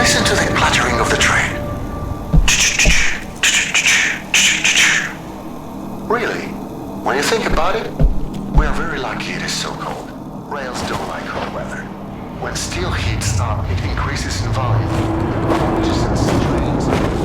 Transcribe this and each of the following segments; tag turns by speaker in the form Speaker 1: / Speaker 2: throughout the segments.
Speaker 1: Listen to the clattering of the train. Really, when you think about it, we are very lucky it is so cold. Rails don't like hot weather. When steel heats up, it increases in volume. Which is trains.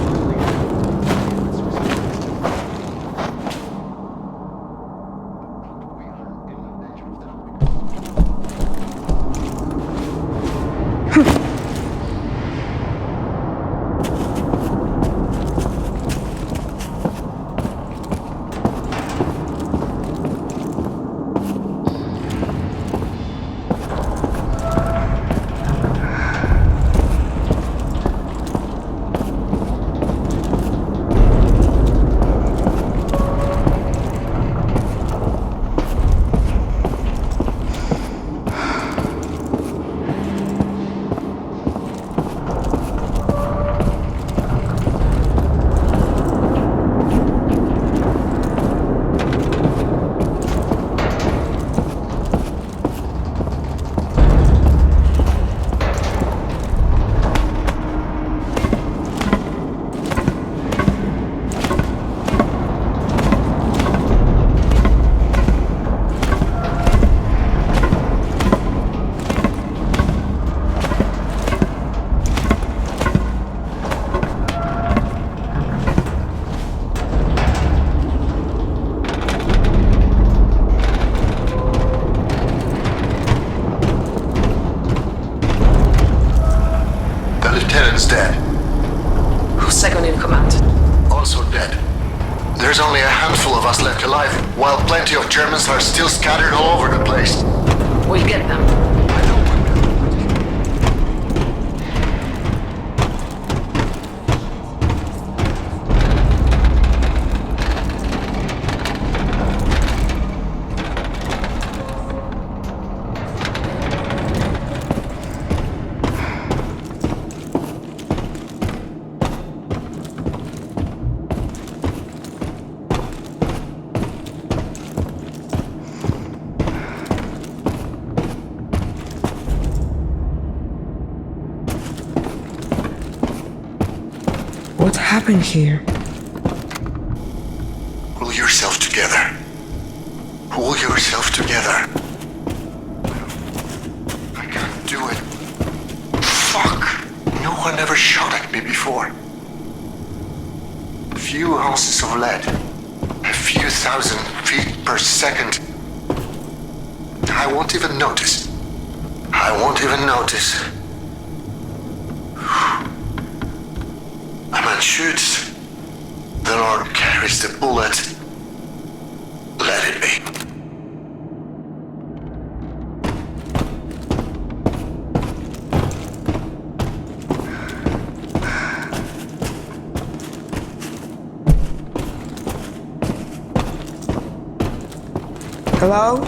Speaker 1: Dead.
Speaker 2: Who's second in command?
Speaker 1: Also dead. There's only a handful of us left alive, while plenty of Germans are still scattered all over the place.
Speaker 2: We'll get them.
Speaker 3: What happened here?
Speaker 1: Pull yourself together. Pull yourself together. I can't do it. Fuck! No one ever shot at me before. A few ounces of lead. A few thousand feet per second. I won't even notice. I won't even notice. A man shoots. The Lord carries the bullet. Let it be.
Speaker 3: Hello?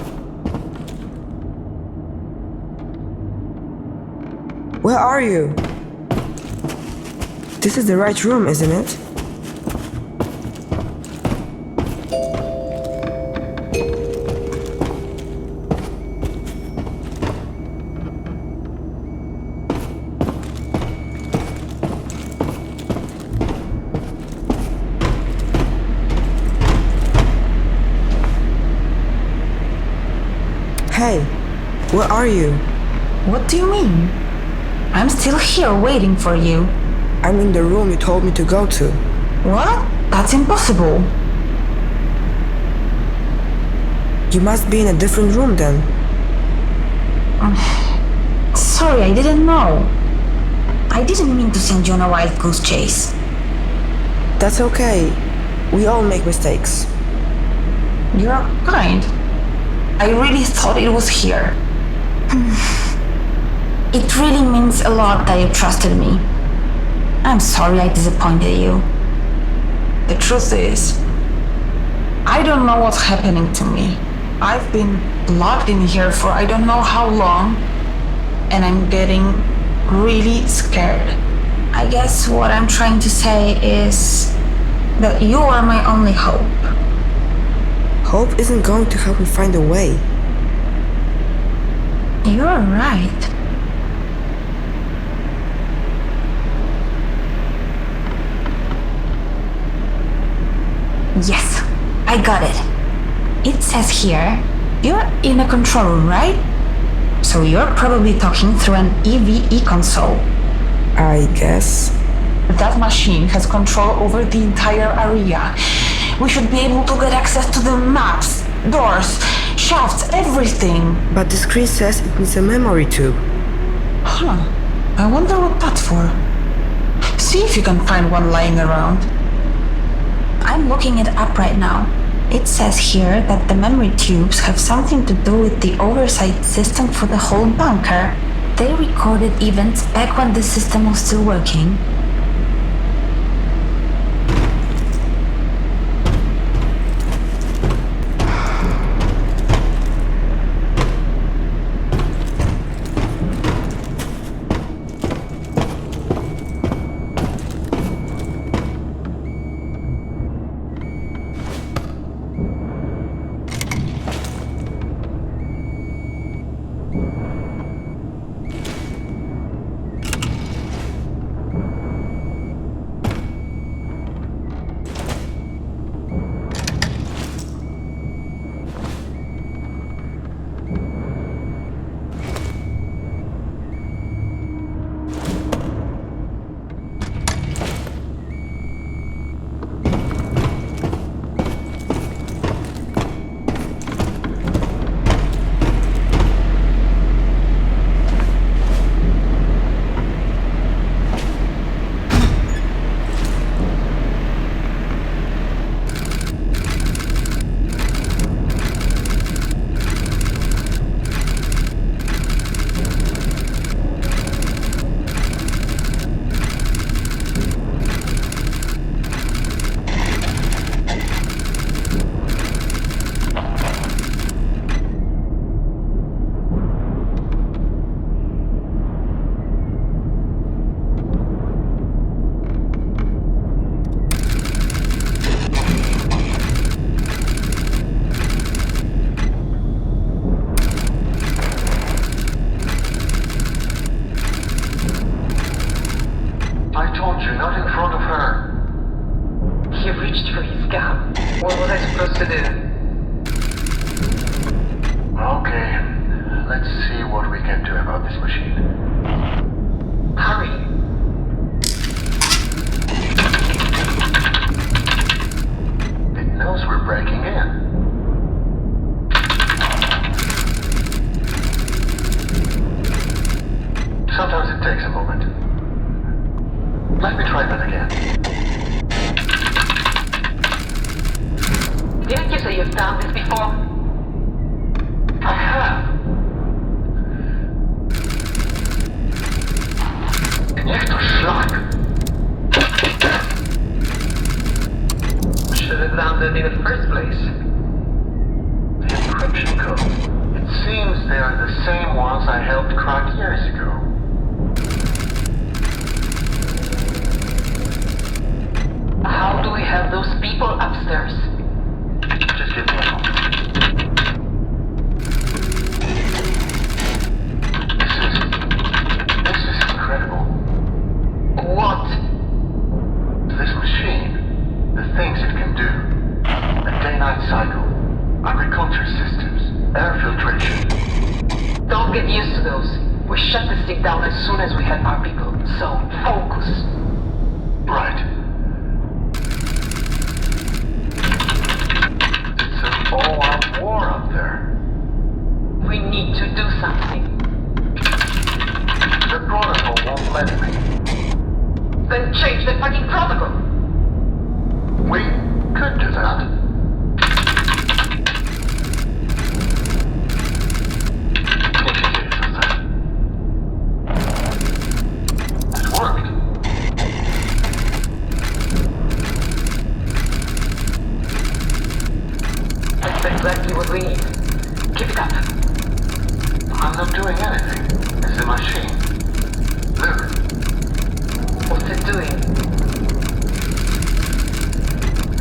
Speaker 3: Where are you? This is the right room, isn't it? Hey, where are you?
Speaker 4: What do you mean? I'm still here waiting for you.
Speaker 3: I'm in the room you told me to go to.
Speaker 4: What? That's impossible.
Speaker 3: You must be in a different room then.
Speaker 4: Sorry, I didn't know. I didn't mean to send you on a wild goose chase.
Speaker 3: That's okay. We all make mistakes.
Speaker 4: You're kind. I really thought it was here. It really means a lot that you trusted me. I'm sorry I disappointed you. The truth is, I don't know what's happening to me. I've been locked in here for I don't know how long, and I'm getting really scared. I guess what I'm trying to say is that you are my only hope.
Speaker 3: Hope isn't going to help me find a way.
Speaker 4: You're right. Yes, I got it. It says here, you're in a control room, right? So you're probably talking through an EVE console.
Speaker 3: I guess.
Speaker 4: That machine has control over the entire area. We should be able to get access to the maps, doors, shafts, everything.
Speaker 3: But the screen says it needs a memory tube.
Speaker 4: Huh. I wonder what that's for. See if you can find one lying around. I'm looking it up right now. It says here that the memory tubes have something to do with the oversight system for the whole bunker. They recorded events back when the system was still working.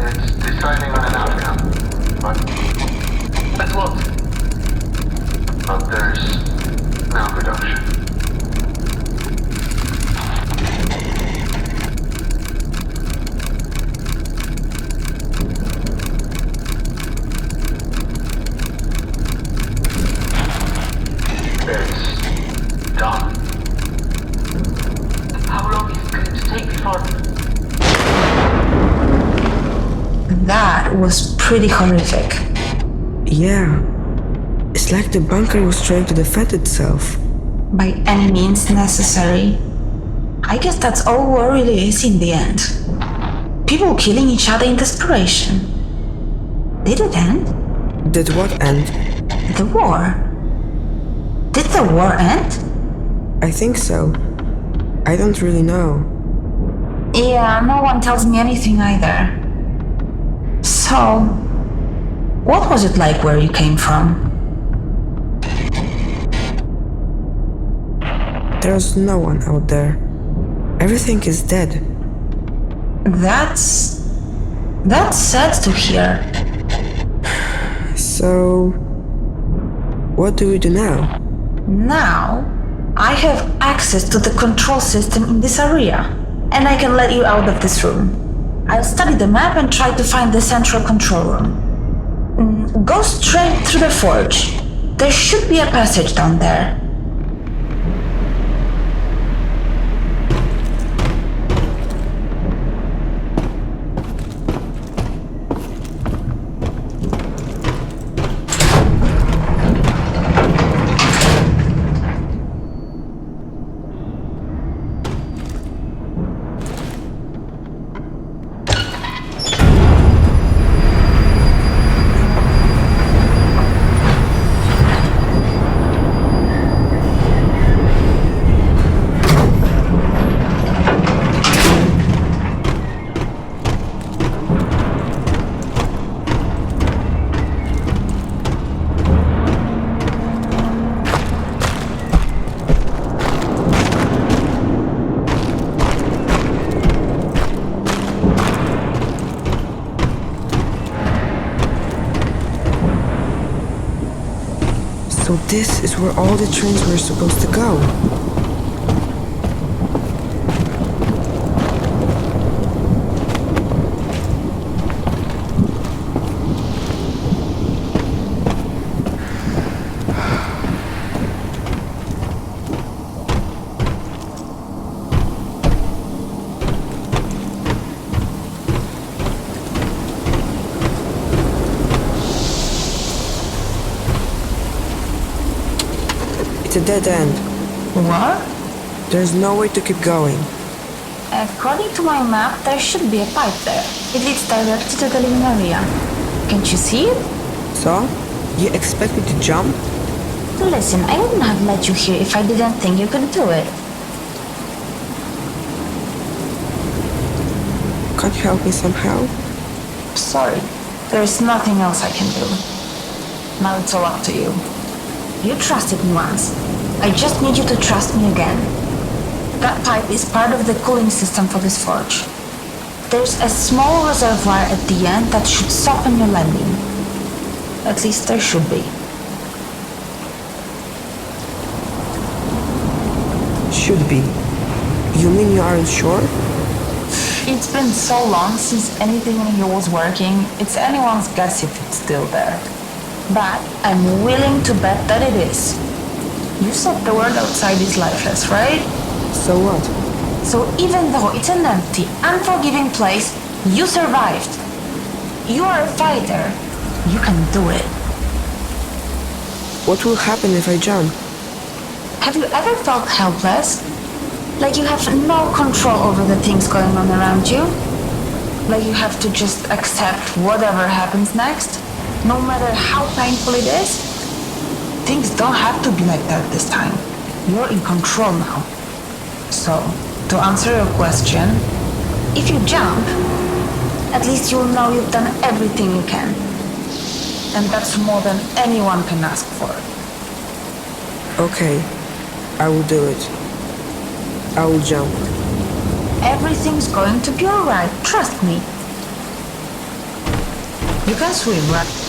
Speaker 1: It's deciding on
Speaker 2: report.
Speaker 4: That was pretty horrific.
Speaker 3: Yeah. It's like the bunker was trying to defend itself.
Speaker 4: By any means necessary. I guess that's all war really is in the end. People killing each other in desperation. Did it end?
Speaker 3: Did what end?
Speaker 4: The war. Did the war end?
Speaker 3: I think so. I don't really know.
Speaker 4: Yeah, no one tells me anything either. So, what was it like where you came from?
Speaker 3: There's no one out there. Everything is dead.
Speaker 4: That's sad to hear.
Speaker 3: So, what do we do now?
Speaker 4: Now, I have access to the control system in this area, and I can let you out of this room. I'll study the map and try to find the central control room. Go straight through the forge. There should be a passage down there.
Speaker 3: So this is where all the trains were supposed to go. It's a dead end.
Speaker 4: What?
Speaker 3: There's no way to keep going.
Speaker 4: According to my map, there should be a pipe there. It leads directly to the living area. Can't you see it?
Speaker 3: So? You expect me to jump?
Speaker 4: Listen, I wouldn't have let you here if I didn't think you could do it.
Speaker 3: Can't you help me somehow?
Speaker 4: Sorry, there's nothing else I can do. Now it's all up to you. You trusted me once. I just need you to trust me again. That pipe is part of the cooling system for this forge. There's a small reservoir at the end that should soften your landing. At least there should be.
Speaker 3: Should be. You mean you aren't sure?
Speaker 4: It's been so long since anything in here was working, it's anyone's guess if it's still there. But I'm willing to bet that it is. You said the world outside is lifeless, right?
Speaker 3: So what?
Speaker 4: So even though it's an empty, unforgiving place, you survived. You are a fighter. You can do it.
Speaker 3: What will happen if I jump?
Speaker 4: Have you ever felt helpless? Like you have no control over the things going on around you? Like you have to just accept whatever happens next? No matter how painful it is? Things don't have to be like that this time. You're in control now. So, to answer your question, if you jump, at least you'll know you've done everything you can. And that's more than anyone can ask for.
Speaker 3: Okay, I will do it. I will jump.
Speaker 4: Everything's going to be alright, trust me. You can swim, right?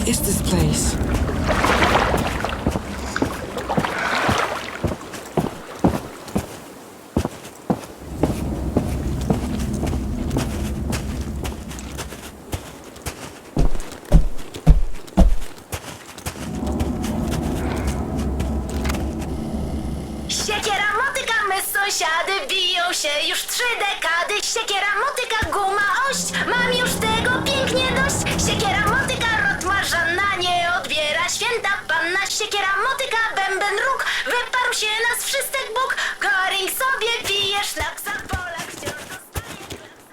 Speaker 3: What is this place?
Speaker 5: Siekiera, motyka, my sąsiady biją się już 3 dekady. Siekiera, motyka, guma, ość, mam już tego pięknie dość. Siekiera, motyka, rotma, żadna nie odbiera. Święta panna, siekiera, motyka, bęben, róg. Wyparł się nas wszystek Bóg. Goring sobie pije, sznapsa, Polak wciąż dostaje klapsa.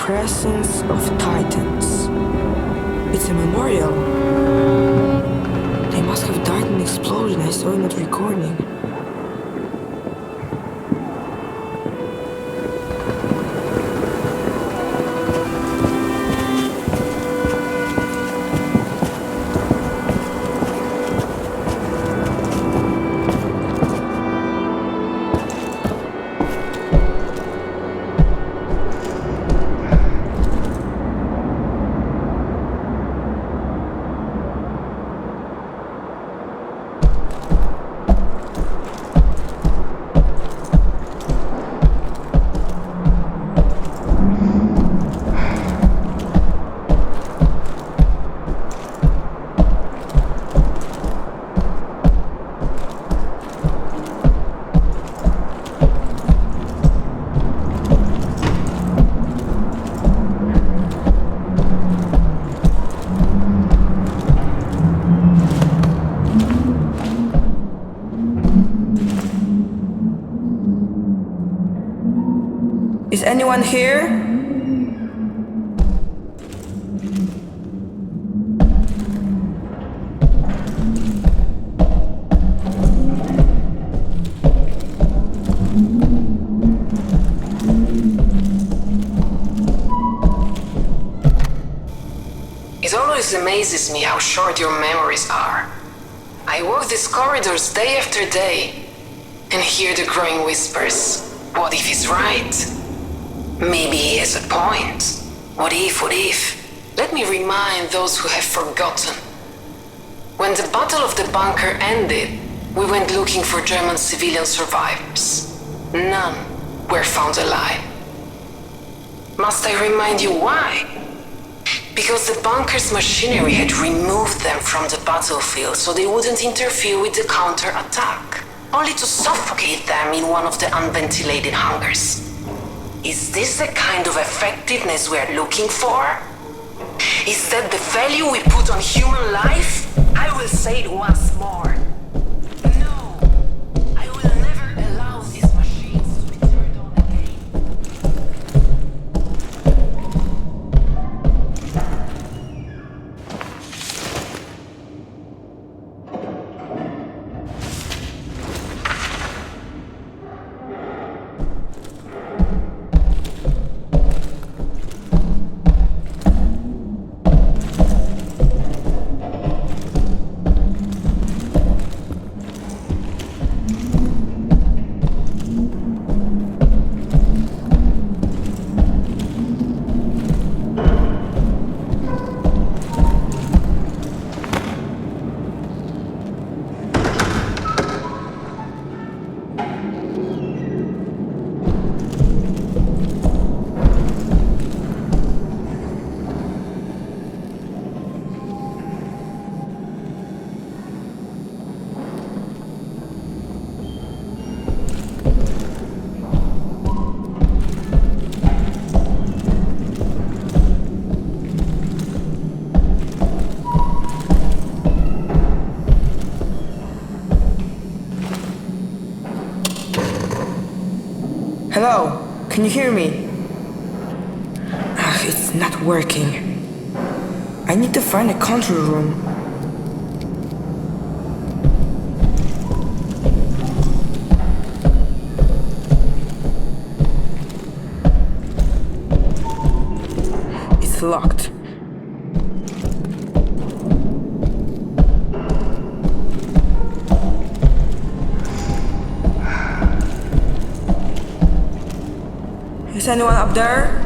Speaker 3: Presence of Titans. It's a memorial. They must have died in an explosion I saw in that recording. Is anyone here?
Speaker 2: It always amazes me how short your memories are. I walk these corridors day after day and hear the growing whispers. What if he's right? Maybe he has a point. What if, what if? Let me remind those who have forgotten. When the Battle of the Bunker ended, we went looking for German civilian survivors. None were found alive. Must I remind you why? Because the bunker's machinery had removed them from the battlefield so they wouldn't interfere with the counter-attack, only to suffocate them in one of the unventilated hangars. Is this the kind of effectiveness we're looking for? Is that the value we put on human life? I will say it once more. No, I will never allow these machines to be turned on again.
Speaker 3: Hello? Can you hear me? It's not working. I need to find a control room. It's locked. Is anyone up there?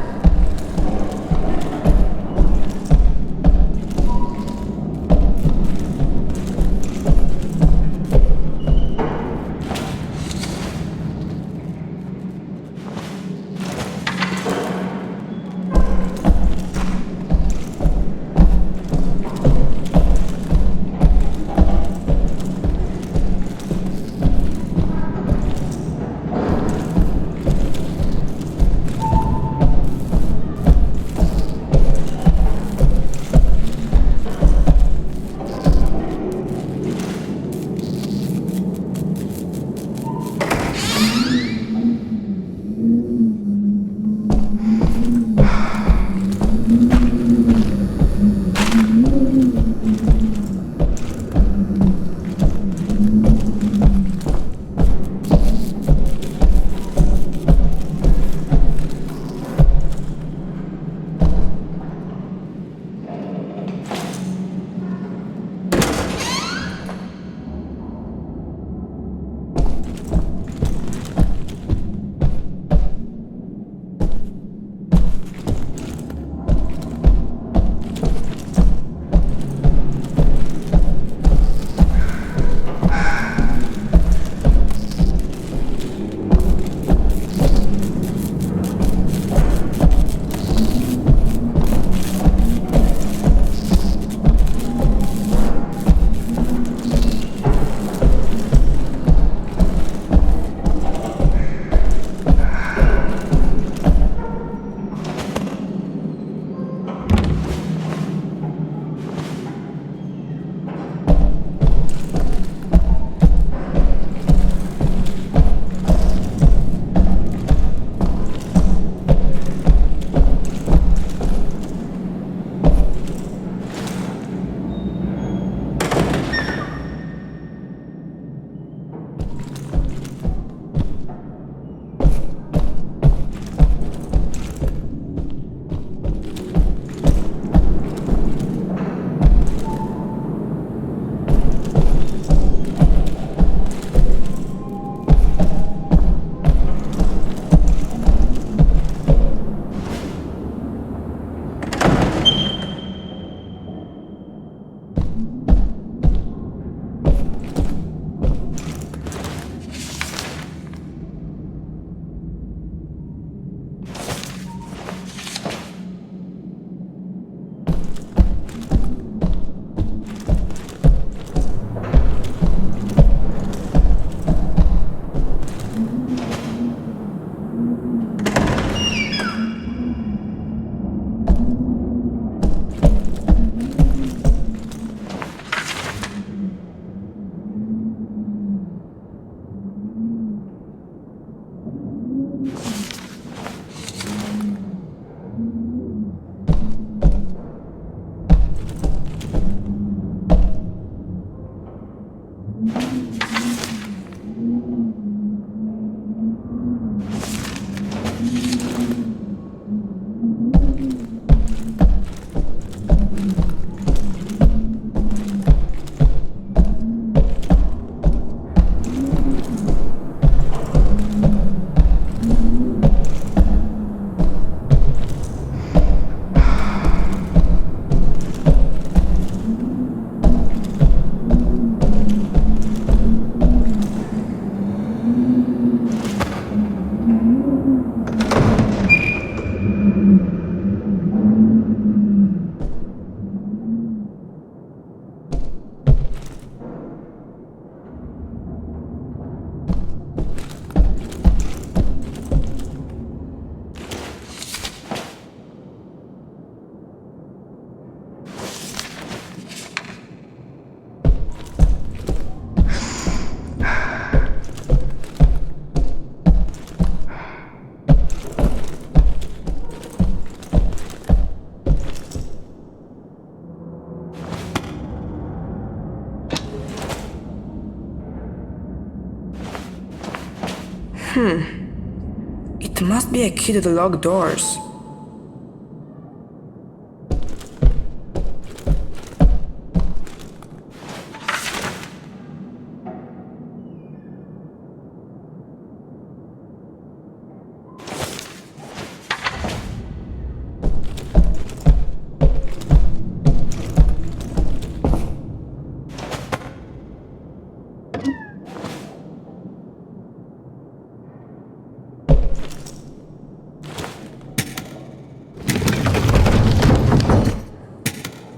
Speaker 3: It must be a key to the locked doors.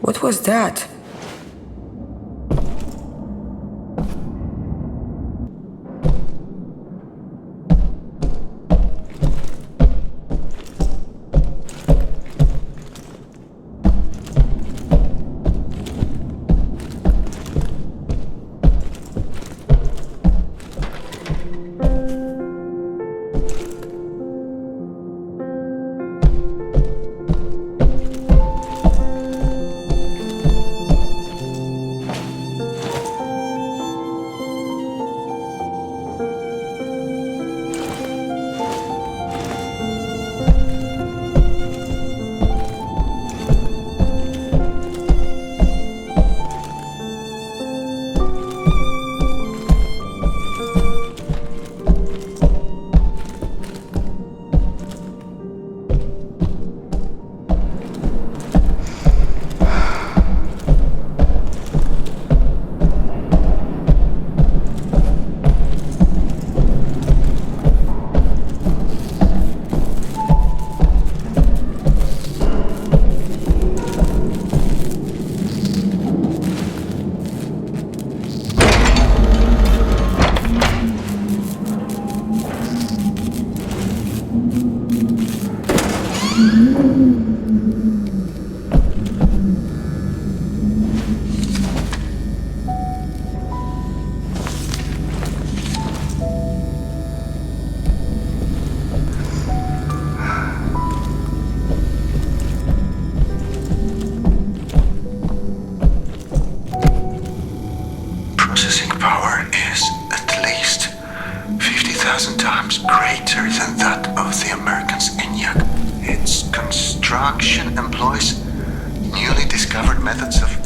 Speaker 3: What was that?
Speaker 1: Construction employs newly discovered methods of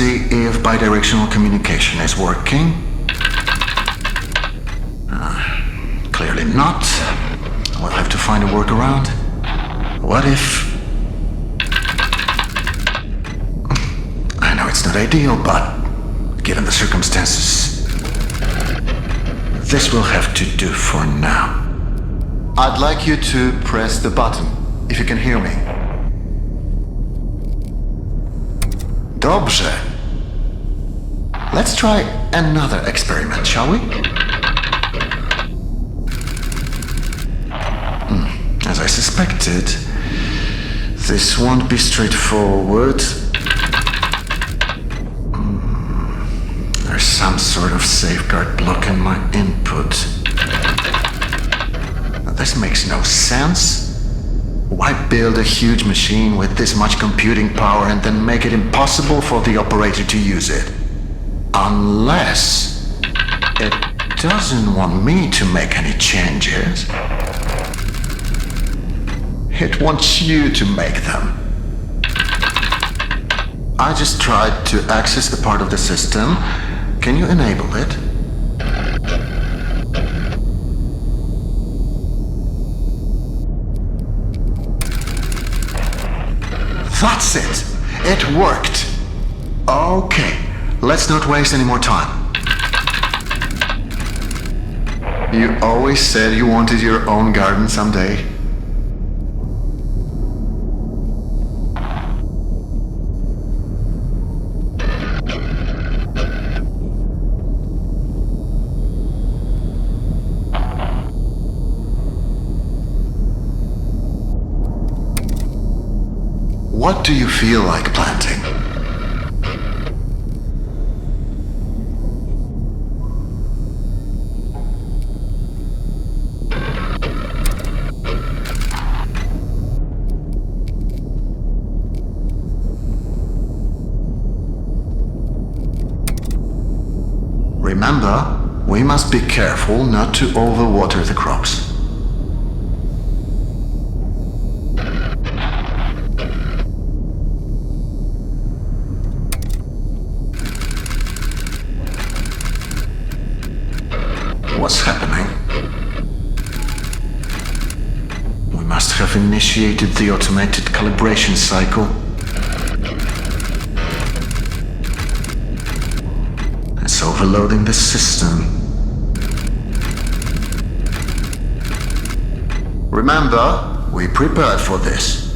Speaker 1: see if bidirectional communication is working. Clearly not. We'll have to find a workaround. What if... I know it's not ideal, but given the circumstances, this will have to do for now. I'd like you to press the button, if you can hear me. Dobrze. Let's try another experiment, shall we? As I suspected, this won't be straightforward. There's some sort of safeguard blocking my input. This makes no sense. Why build a huge machine with this much computing power and then make it impossible for the operator to use it? Unless it doesn't want me to make any changes. It wants you to make them. I just tried to access a part of the system. Can you enable it? That's it! It worked! Okay, let's not waste any more time. You always said you wanted your own garden someday. What do you feel like planting? Remember, we must be careful not to overwater the crops. What's happening? We must have initiated the automated calibration cycle. It's overloading the system. Remember, we prepared for this.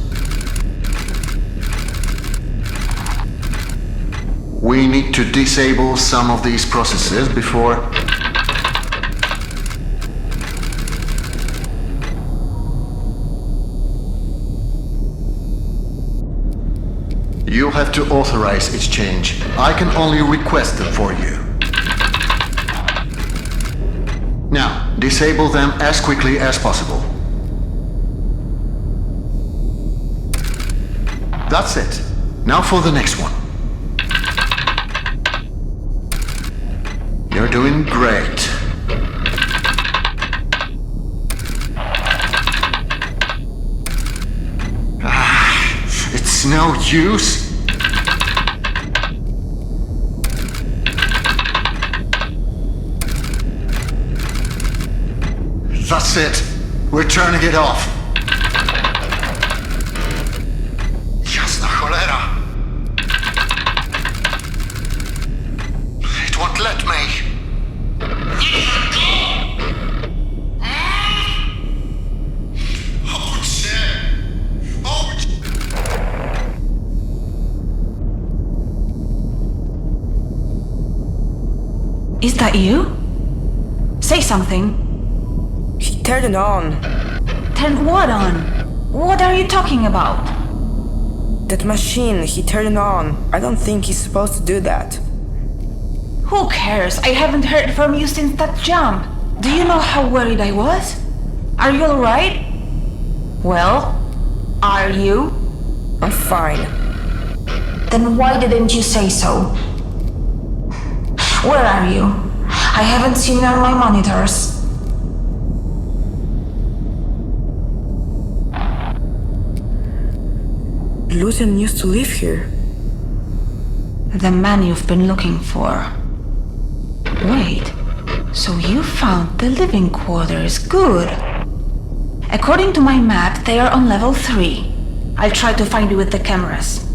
Speaker 1: We need to disable some of these processes before... You'll have to authorize its change. I can only request them for you. Now, disable them as quickly as possible. That's it. Now for the next one. You're doing great. It's no use. That's it. We're turning it off. Jasna cholera. It won't let me.
Speaker 4: Is that you? Say something.
Speaker 3: He turned it on.
Speaker 4: Turn what on? What are you talking about?
Speaker 3: That machine, he turned it on. I don't think he's supposed to do that.
Speaker 4: Who cares? I haven't heard from you since that jump. Do you know how worried I was? Are you alright? Well, are you?
Speaker 3: I'm fine.
Speaker 4: Then why didn't you say so? Where are you? I haven't seen you on my monitors.
Speaker 3: Lucian used to live here.
Speaker 4: The man you've been looking for. Wait, so you found the living quarters. Good. According to my map, they are on level 3. I'll try to find you with the cameras.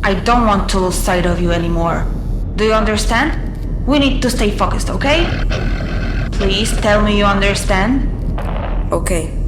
Speaker 4: I don't want to lose sight of you anymore. Do you understand? We need to stay focused, okay? Please tell me you understand.
Speaker 3: Okay.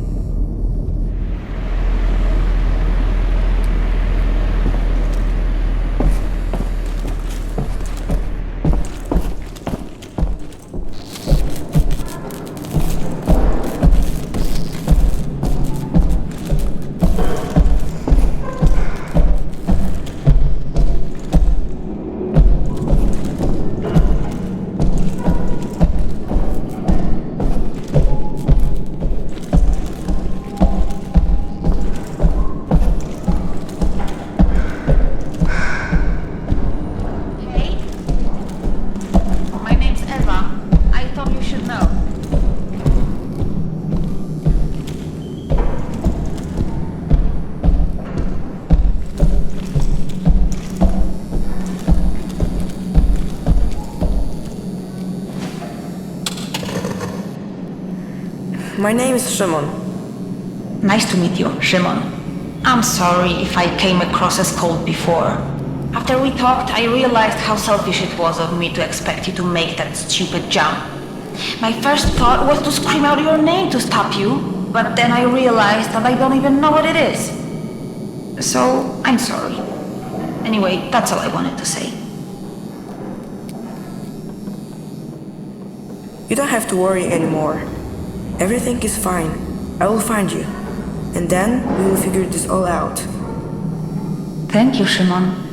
Speaker 3: My name is Szymon.
Speaker 4: Nice to meet you, Szymon. I'm sorry if I came across as cold before. After we talked, I realized how selfish it was of me to expect you to make that stupid jump. My first thought was to scream out your name to stop you, but then I realized that I don't even know what it is. So, I'm sorry. Anyway, that's all I wanted to say.
Speaker 3: You don't have to worry anymore. Everything is fine. I will find you. And then we will figure this all out.
Speaker 4: Thank you, Szymon.